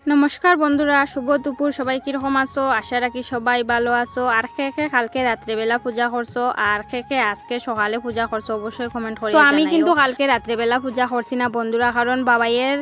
নমস্কার বন্ধুরা, শুভ দুপুর। সবাই কীরকম আছো? আশা রাখি সবাই ভালো আছো। আর খেয়ে কালকে রাত্রেবেলা পূজা করছো, আর খেয়ে আজকে সকালে পূজা করছো, অবশ্যই কমেন্ট করে। তো আমি কিন্তু কালকে রাত্রেবেলা পূজা করছি না বন্ধুরা, কারণ বাবাইয়ের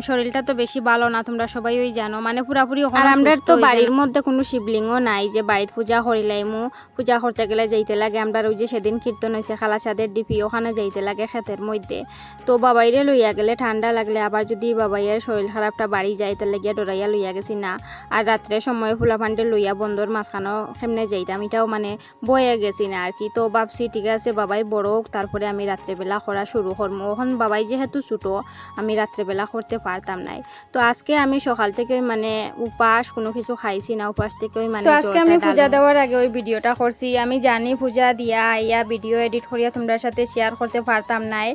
শরীরটা তো বেশি ভালো না, তোমরা সবাই ওই জানো। মানে পুরাপুরি আর আমরা তো বাড়ির মধ্যে কোনো শিবলিঙ্গও নাই যে বাড়িতে পূজা করিলাইমু। পূজা করতে গেলে যাইতে লাগে আমরা ওই যে সেদিন কীর্তন হয়েছে খালাচাঁদের ডিপি, ওখানে যাইতে লাগে ক্ষেতের মধ্যে। তো বাবাইরে লইয়া গেলে ঠান্ডা লাগলে, আবার যদি বাবাইয়ের শরীর খারাপটা বাড়ি যাইতে গিয়া ডরাইয়া লইয়া গেছি না। আর রাত্রে সময় ফুলা ফান্ডে লইয়া বন্ধর মাঝখানো কেমনে যাইতাম, এটাও মানে বয়ে গেছি না আর কি। তো ভাবছি ঠিক আছে বাবাই বড় হোক, তারপরে আমি রাত্রেবেলা করা শুরু করবো। এখন বাবাই যেহেতু ছোটো, আমি রাত্রেবেলা করতে পারতাম নাই। তো আজকে আমি সকাল থেকে মানে উপাস, কোনো কিছু খাইছি না, উপাস থেকে ওই মানে। তো আজকে আমি পূজা দেওয়ার আগে ওই ভিডিওটা করছি। আমি জানি পূজা দিয়া ইয়া ভিডিও এডিট করিয়া তোমরা সাথে শেয়ার করতে পারতাম নাই,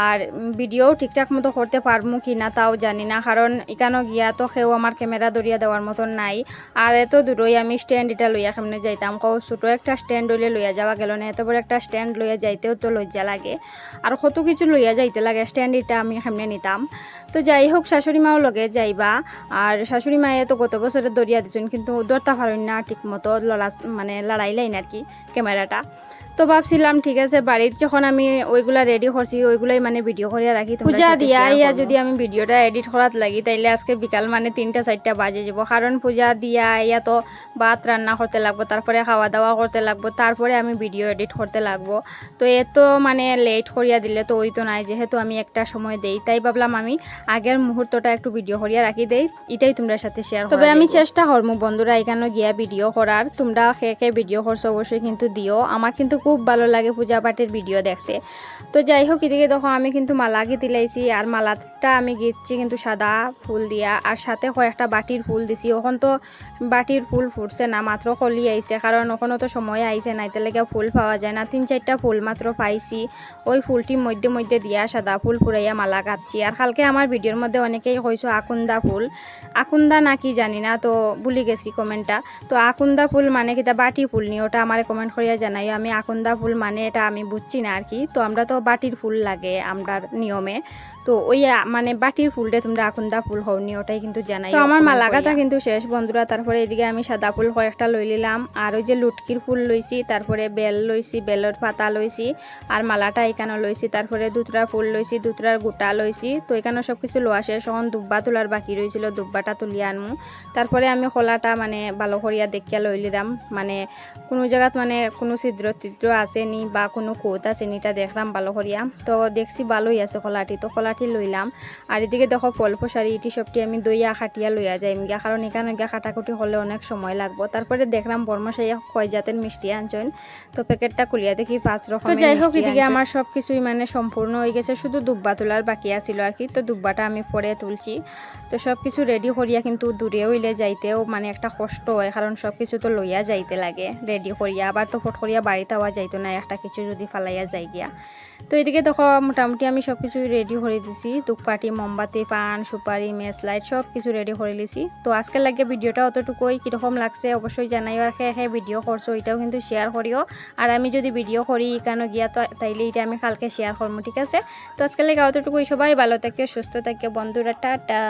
আর ভিডিও ঠিকঠাক মতো করতে পারবো কি না তাও জানি না, কারণ এখানেও গিয়া তো কেউ আমার ক্যামেরা ধরিয়া দেওয়ার মতন নাই। আর এত দূরই আমি স্ট্যান্ড এটা লইয়া কেমনে যাইতাম, কও ছোটো একটা স্ট্যান্ড হইলে লইয়া যাওয়া গেল না, এত বড় একটা স্ট্যান্ড লইয়া যাইতেও তো লজ্জা লাগে, আর কত কিছু লইয়া যাইতে লাগে, স্ট্যান্ড এটা আমি কেমনে নিতাম। তো যাই হোক, শাশুড়ি মাও লগে যাইবা, আর শাশুড়ি মায়ে তো গত বছরে দরিয়া দিচ্ছেন, কিন্তু ধরতে পারেন না ঠিক মতো, মানে লড়াইলাইন আর কি ক্যামেরাটা। তো ভাবছিলাম ঠিক আছে বাড়িতে যখন আমি ওইগুলা রেডি করছি, ওইগুলাই মানে ভিডিও করিয়া রাখি। পূজা দিয়া ইয়া যদি আমি ভিডিওটা এডিট করাত লাগি, তাইলে আজকে বিকাল মানে 3টা-4টা বাজে যাব, কারণ পূজা দিয়া ইয়া তো ভাত রান্না করতে লাগবো, তারপরে খাওয়া দাওয়া করতে লাগবো, তারপরে আমি ভিডিও এডিট করতে লাগবো। তো এত মানে লেট করিয়া দিলে তো ওই তো নাই, যেহেতু আমি একটা সময় দেই, তাই ভাবলাম আমি আগের মুহূর্তটা একটু ভিডিও করিয়া রাখি দেই, এটাই তোমরা সাথে শেয়ার। তবে আমি চেষ্টা করবো বন্ধুরা এখানে গিয়া ভিডিও করার। তোমরা খেয়ে ভিডিও করছো অবশ্যই কিন্তু দিও, আমার কিন্তু খুব ভালো লাগে পূজা পাঠের ভিডিও দেখতে। তো যাই হোক, এদিকে দেখো আমি কিন্তু মালা গিতিলাইছি, আর মালাটা আমি গিচ্ছি কিন্তু সাদা ফুল দিয়া, আর সাথে কয়েকটা বাটির ফুল দিছি। ওখান তো বাটির ফুল ফুটছে না, মাত্র কলি আইছে, কারণ ওখানে তো সময় আইছে না, এতে লেগে ফুল পাওয়া যায় না। 3-4টা ফুল মাত্র পাইছি, ওই ফুলটি মধ্যে মধ্যে দিয়া সাদা ফুল ফুরাইয়া মালা গাচ্ছি। আর কালকে আমার ভিডিওর মধ্যে অনেকেই কইছো আকুন্দা ফুল, আকুন্দা নাকি জানি না, তো ভুলি গেছি কমেন্টটা। তো আকুন্দা ফুল মানে কিতা বাটি ফুল নি, ওটা আমার কমেন্ট করিয়া জানাই। আমি আকুন্দা ফুল মানে এটা আমি বুঝছি না আর কি। তো আমরা তো বাটির ফুল লাগে আমরার নিয়মে, তো ওই মানে বাটির ফুলটা তোমরা আকুন্দা ফুল হওনি, ওটাই কিন্তু জানাই। তো আমার মালা গাঁথা কিন্তু শেষ বন্ধুরা। তারপরে এদিকে আমি সাদা ফুল কয়েকটা লই নিলাম, আর ওই যে লুটকির ফুল লইছি, তারপরে বেল লইছি, বেলের পাতা লইছি, আর মালাটা এখানে লইছি, তারপরে দুতরা ফুল লইছি, দুতরার গোটা লইছি। তো এখানে সব কিছু লোয়া শেষ, এখন দুব্বা তোলার বাকি রয়েছিল, দুব্বাটা তুলিয়া আনমু। তারপরে আমি খোলাটা মানে ভালো করিয়া দেখিয়া লই নিলাম, মানে কোনো জায়গাত মানে কোনো ছিদ্র টিদ্র আছে নি বা কোনো কোত আছে নি, এটা দেখলাম ভালো করিয়া। তো দেখছি ভালোই আছে খোলাটি, তো খোলাটি লইলাম। আর এদিকে দেখো ফল প্রসারি ইটি সবটি আমি দইয়া খাটিয়া লইয়া যাই গিয়া, কারণ এখানে গিয়া কাটাকুটি হলে অনেক সময় লাগবো। তারপরে দেখলাম বর্মশাইয়া কয় জাতের মিষ্টি আনছেন, তো প্যাকেটটা খুলিয়া দেখি 5 রকম। তো যাই হোক, এদিকে আমার সব কিছুই মানে সম্পূর্ণ হয়ে গেছে, শুধু দুব্বা তোলার বাকি আছিল আর কি। তো দুব্বাটা আমি পরে তুলছি। তো সব কিছু রেডি করিয়া কিন্তু দূরে হইলে যাইতেও মানে একটা কষ্ট হয়, কারণ সব কিছু তো লইয়া যাইতে লাগে রেডি করিয়া, আবার তো ফট করিয়া বাড়িতে আওয়া যাইতো না একটা কিছু যদি ফালাইয়া যাই গিয়া। তো এদিকে দেখো মোটামুটি আমি সব কিছু রেডি করে দিছি, ধূপকাঠি, মোমবাতি, পান, সুপারি, মেস লাইট সব কিছু রেডি করে লিছি। তো আজকের লাগে ভিডিওটা অতটুকুই, কীরকম লাগছে অবশ্যই জানাইও, আর খেয়ে ভিডিও করছো এটাও কিন্তু শেয়ার করিও। আর আমি যদি ভিডিও করি কেন গিয়া, তো তাইলে এটা আমি কালকে শেয়ার করবো, ঠিক আছে? তো আজকের লাগে অতটুকুই। সবাই ভালো থাকে, সুস্থ থাকে বন্ধুরা, টাটা।